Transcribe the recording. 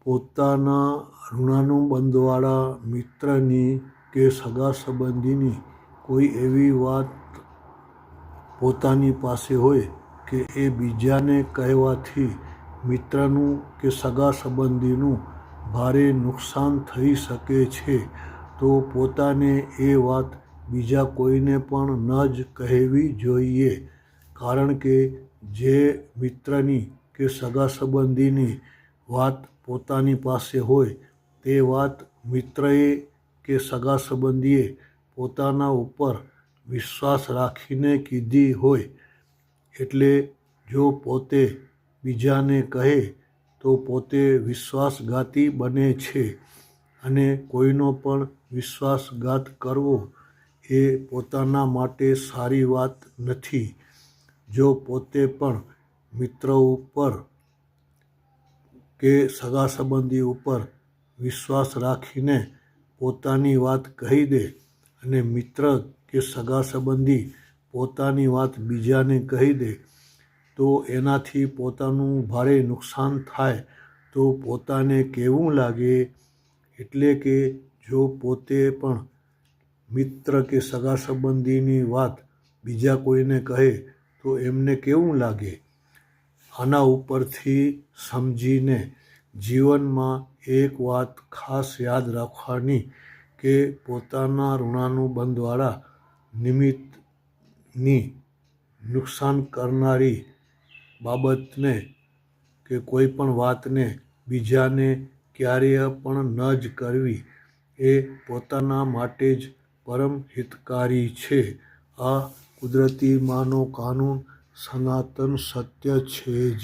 પોતાના ઋણાનુબંધવાળા મિત્રની કે સગા સંબંધીની કોઈ એવી વાત પોતાની પાસે હોય કે એ બીજાને કહેવાથી મિત્રનું કે સગા સંબંધીનું ભારે નુકસાન થઈ શકે છે, તો પોતાને એ વાત બીજા કોઈને પણ ન જ કહેવી જોઈએ. કારણ કે જે મિત્રની કે સગા સંબંધીની વાત પોતાની પાસે હોય તે વાત મિત્રએ કે સગા સંબંધીએ પોતાના ઉપર વિશ્વાસ રાખીને કીધી હોય, એટલે જો પોતે બીજાને કહે તો પોતે વિશ્વાસઘાતી બને છે અને કોઈનો પણ વિશ્વાસઘાત કરવો એ પોતાના માટે સારી વાત નથી. જો પોતે પણ મિત્ર ઉપર કે સગા સંબંધી ઉપર વિશ્વાસ રાખીને પોતાની વાત કહી દે અને મિત્ર કે સગા સંબંધી પોતાની વાત બીજાને કહી દે તો એનાથી પોતાનું ભારે નુકસાન થાય તો પોતાને કેવું લાગે? એટલે કે જો પોતે પણ મિત્ર કે સગા સંબંધીની વાત બીજા કોઈને કહે તો એમને કેવું લાગે? આના ઉપરથી સમજીને જીવનમાં એક વાત ખાસ યાદ રાખવાની કે પોતાના ઋણાનુબંધવાળા નિમિત્તની નુકસાન કરનારી બાબતને કે કોઈ પણ વાતને બીજાને ક્યારેય પણ ન જ કરવી એ પોતાના માટે જ પરમ હિતકારી છે. આ કુદરતી માનો કાનૂન સનાતન સત્ય છે જ.